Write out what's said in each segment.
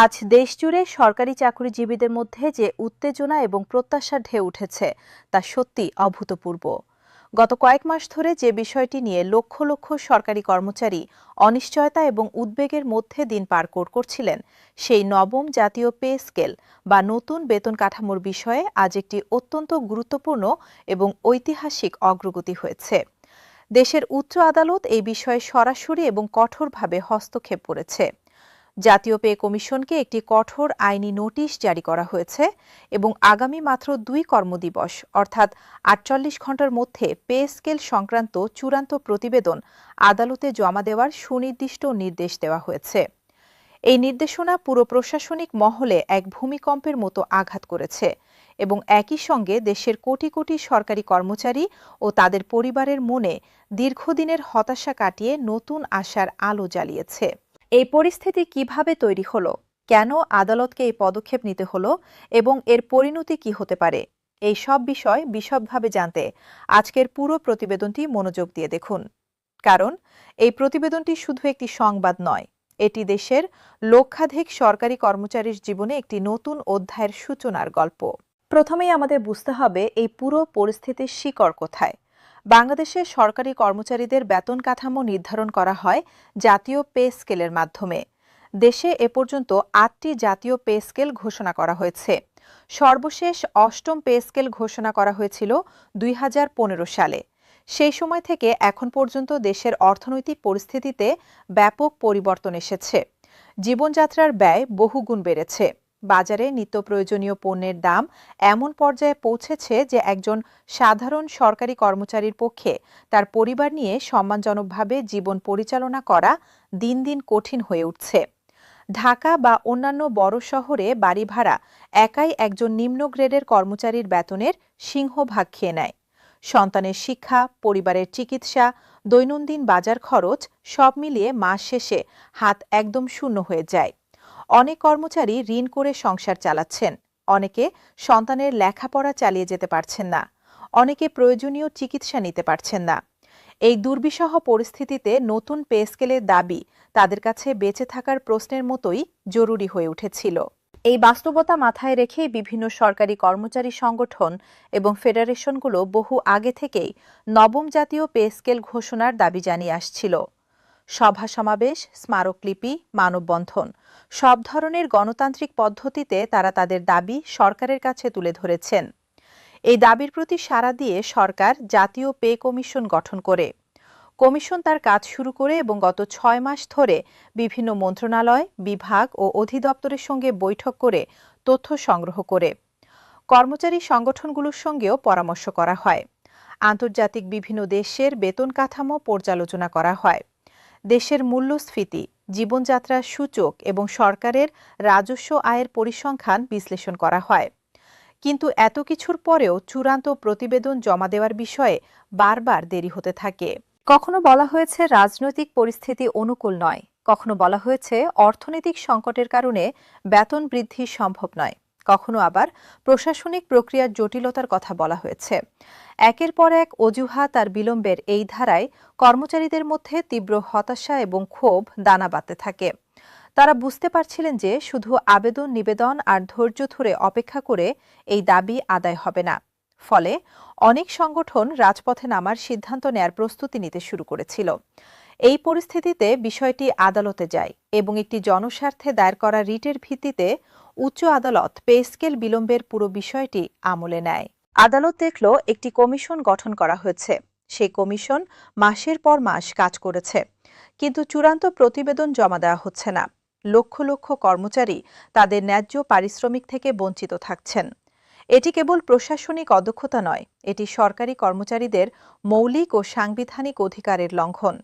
আজ দেশজুড়ে সরকারি চাকরিজীবীদের মধ্যে যে উত্তেজনা এবং প্রত্যাশার ঢেউ উঠেছে তা সত্যি অভূতপূর্ব। গত কয়েক মাস ধরে যে বিষয়টি নিয়ে লক্ষ লক্ষ সরকারি কর্মচারী অনিশ্চয়তা এবং উদ্বেগের মধ্যে দিন পার করছিলেন, সেই নবম জাতীয় পে স্কেল বা নতুন বেতন কাঠামোর বিষয়ে আজ একটি অত্যন্ত গুরুত্বপূর্ণ এবং ঐতিহাসিক অগ্রগতি হয়েছে। দেশের উচ্চ আদালত এই বিষয়ে সরাসরি এবং কঠোরভাবে হস্তক্ষেপ করেছে। জাতীয় পে কমিশনকে একটি কঠোর আইনি নোটিশ জারি করা হয়েছে এবং আগামী মাত্র ২ কর্মদিবস অর্থাৎ ৪৮ ঘণ্টার মধ্যে পে স্কেল সংক্রান্ত চূড়ান্ত প্রতিবেদন আদালতে জমা দেওয়ার সুনির্দিষ্ট নির্দেশ দেওয়া হয়েছে। এই নির্দেশনা পুরো প্রশাসনিক মহলে এক ভূমিকম্পের মতো আঘাত করেছে এবং একই সঙ্গে দেশের কোটি কোটি সরকারি কর্মচারী ও তাদের পরিবারের মনে দীর্ঘদিনের হতাশা কাটিয়ে নতুন আশার আলো জ্বালিয়েছে। এই পরিস্থিতি কিভাবে তৈরি হলো, কেন আদালতকে এই পদক্ষেপ নিতে হলো এবং এর পরিণতি কি হতে পারে, এই সব বিষয় বিশদভাবে জানতে আজকের পুরো প্রতিবেদনটি মনোযোগ দিয়ে দেখুন। কারণ এই প্রতিবেদনটি শুধু একটি সংবাদ নয়, এটি দেশের লক্ষাধিক সরকারি কর্মচারীর জীবনে একটি নতুন অধ্যায়ের সূচনার গল্প। প্রথমেই আমাদের বুঝতে হবে এই পুরো পরিস্থিতির শিকড় কোথায়। বাংলাদেশে সরকারি কর্মচারীদের বেতন কাঠামো নির্ধারণ করা হয় জাতীয় পে স্কেলের মাধ্যমে। দেশে এ পর্যন্ত ৮টি জাতীয় পে স্কেল ঘোষণা করা হয়েছে। সর্বশেষ ৮ম পে স্কেল ঘোষণা করা হয়েছিল ২০১৫ সালে। সেই সময় থেকে এখন পর্যন্ত দেশের অর্থনৈতিক পরিস্থিতিতে ব্যাপক পরিবর্তন এসেছে। জীবনযাত্রার ব্যয় বহুগুণ বেড়েছে। বাজারে নিত্য প্রয়োজনীয় পণ্যের দাম এমন পর্যায়ে পৌঁছেছে যে একজন সাধারণ সরকারি কর্মচারীর পক্ষে তার পরিবার নিয়ে সম্মানজনকভাবে জীবন পরিচালনা করা দিন দিন কঠিন হয়ে উঠছে। ঢাকা বা অন্যান্য বড় শহরে বাড়ি ভাড়া একাই একজন নিম্ন গ্রেডের কর্মচারীর বেতনের সিংহভাগ খেয়ে নেয়। সন্তানের শিক্ষা, পরিবারের চিকিৎসা, দৈনন্দিন বাজার খরচ সব মিলিয়ে মাস শেষে হাত একদম শূন্য হয়ে যায়। অনেক কর্মচারী ঋণ করে সংসার চালাচ্ছেন, অনেকে সন্তানের লেখাপড়া চালিয়ে যেতে পারছেন না, অনেকে প্রয়োজনীয় চিকিৎসা নিতে পারছেন না। এই দুর্বিষহ পরিস্থিতিতে নতুন পে স্কেলের দাবি তাদের কাছে বেঁচে থাকার প্রশ্নের মতোই জরুরি হয়ে উঠেছিল। এই বাস্তবতা মাথায় রেখে বিভিন্ন সরকারি কর্মচারী সংগঠন এবং ফেডারেশনগুলো বহু আগে থেকেই নবম জাতীয় পে স্কেল ঘোষণার দাবি জানিয়ে আসছিল। সভা সমাবেশ, স্মারকলিপি, মানববন্ধন সব ধরনের গণতান্ত্রিক পদ্ধতিতে তারা তাদের দাবি সরকারের কাছে তুলে ধরেছেন। এই দাবির প্রতি সাড়া দিয়ে সরকার জাতীয় পে কমিশন গঠন করে। কমিশন তার কাজ শুরু করে এবং গত ৬ মাস ধরে বিভিন্ন মন্ত্রণালয়, বিভাগ ও অধিদপ্তরের সঙ্গে বৈঠক করে তথ্য সংগ্রহ করে। কর্মচারী সংগঠনগুলোর সঙ্গেও পরামর্শ করা হয়। আন্তর্জাতিক বিভিন্ন দেশের বেতন কাঠামো পর্যালোচনা করা হয়। দেশের মূল্যস্ফীতি, জীবনযাত্রার সূচক এবং সরকারের রাজস্ব আয়ের পরিসংখ্যান বিশ্লেষণ করা হয়। কিন্তু এত কিছুর পরেও চূড়ান্ত প্রতিবেদন জমা দেওয়ার বিষয়ে বারবার দেরি হতে থাকে। কখনো বলা হয়েছে রাজনৈতিক পরিস্থিতি অনুকূল নয়, কখনো বলা হয়েছে অর্থনৈতিক সংকটের কারণে বেতন বৃদ্ধি সম্ভব নয়, কখনো আবার প্রশাসনিক প্রক্রিয়ার জটিলতার কথা বলা হয়েছে। একের পর এক অজুহাত আর বিলম্বের এই ধারায় কর্মচারীদের মধ্যে তীব্র হতাশা এবং ক্ষোভ দানা বাঁধতে থাকে। তারা বুঝতে পারছিলেন যে শুধু আবেদন নিবেদন আর ধৈর্য ধরে অপেক্ষা করে এই দাবি আদায় হবে না। ফলে অনেক সংগঠন রাজপথে নামার সিদ্ধান্ত নেয়ার প্রস্তুতি নিতে শুরু করেছিল। এই পরিস্থিতিতে বিষয়টি আদালতে যায় এবং একটি জনস্বার্থে দায়ের করা রিটের ভিত্তিতে উচ্চ আদালত পে স্কেল বিলম্বের পুরো বিষয়টি আমলে নেয়। আদালত দেখল একটি কমিশন গঠন করা হয়েছে। সেই কমিশন মাসের পর মাস কাজ করেছে, কিন্তু চূড়ান্ত প্রতিবেদন জমা দেওয়া হচ্ছে না। লক্ষ লক্ষ কর্মচারী তাদের ন্যায্য পারিশ্রমিক থেকে বঞ্চিত থাকছেন। এটি কেবল প্রশাসনিক অদক্ষতা নয়, এটি সরকারি কর্মচারীদের মৌলিক ও সাংবিধানিক অধিকারের লঙ্ঘন।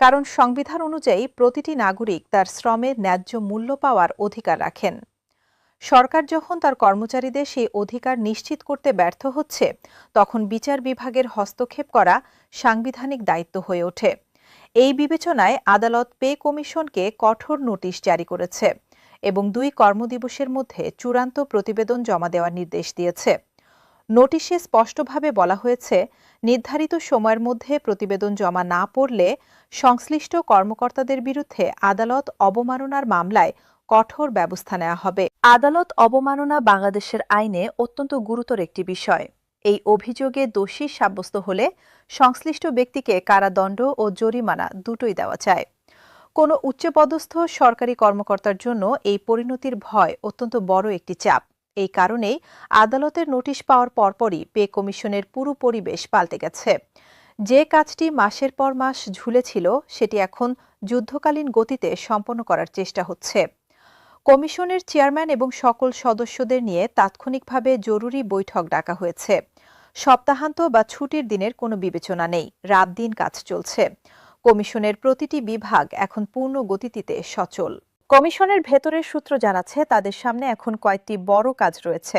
কারণ সংবিধান অনুযায়ী প্রতিটি নাগরিক তার শ্রমের ন্যায্য মূল্য পাওয়ার অধিকার রাখেন। সরকার যখন তার কর্মচারীদের সেই অধিকার নিশ্চিত করতে ব্যর্থ হচ্ছে, তখন বিচার বিভাগের হস্তক্ষেপ করা সাংবিধানিক দায়িত্ব হয়ে ওঠে। এই বিবেচনায় আদালত পে কমিশনকে কঠোর নোটিশ জারি করেছে এবং ২ কর্মদিবসের মধ্যে চূড়ান্ত প্রতিবেদন জমা দেওয়ার নির্দেশ দিয়েছে। নোটিশে স্পষ্টভাবে বলা হয়েছে, নির্ধারিত সময়ের মধ্যে প্রতিবেদন জমা না পড়লে সংশ্লিষ্ট কর্মকর্তাদের বিরুদ্ধে আদালত অবমাননার মামলায় কঠোর ব্যবস্থা নেওয়া হবে। আদালত অবমাননা বাংলাদেশের আইনে অত্যন্ত গুরুতর একটি বিষয়। এই অভিযোগে দোষী সাব্যস্ত হলে সংশ্লিষ্ট ব্যক্তিকে কারাদণ্ড ও জরিমানা দুটোই দেওয়া যায়। কোনো উচ্চপদস্থ সরকারি কর্মকর্তার জন্য এই পরিণতির ভয় অত্যন্ত বড় একটি চাপ। এই কারণেই আদালতের নোটিশ পাওয়ার পরপরই পে কমিশনের পুরো পরিবেশ পাল্টে গেছে। যে কাজটি মাসের পর মাস ঝুলেছিল সেটি এখন যুদ্ধকালীন গতিতে সম্পন্ন করার চেষ্টা হচ্ছে। কমিশনের চেয়ারম্যান এবং সকল সদস্যদের নিয়ে তাৎক্ষণিকভাবে জরুরি বৈঠক ডাকা হয়েছে। সপ্তাহান্ত বা ছুটির দিনের কোনো বিবেচনা নেই, রাত দিন কাজ চলছে। কমিশনের প্রতিটি বিভাগ এখন পূর্ণ গতিতে সচল। কমিশনের ভেতরের সূত্র জানাচ্ছে তাদের সামনে এখন কয়েকটি বড় কাজ রয়েছে।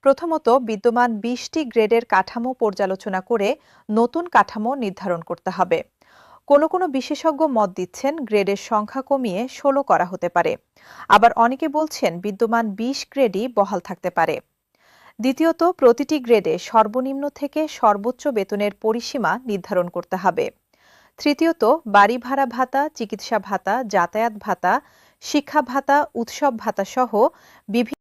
প্রথমত, বিদ্যমান 20টি গ্রেডের কাঠামো পর্যালোচনা করে নতুন কাঠামো নির্ধারণ করতে হবে। কোনো বিশেষজ্ঞ মত দিচ্ছেন গ্রেডের সংখ্যা কমিয়ে 16 করা হতে পারে। আবার অনেকে বলছেন বিদ্যমান 20 গ্রেডই বহাল থাকতে পারে। দ্বিতীয়ত, প্রতিটি গ্রেডে সর্বনিম্ন থেকে সর্বোচ্চ বেতনের পরিসীমা নির্ধারণ করতে হবে। তৃতীয়ত, বাড়ি ভাড়া ভাতা, চিকিৎসা ভাতা, যাতায়াত ভাতা, শিক্ষা ভাতা, উৎসব ভাতা সহ বিভিন্ন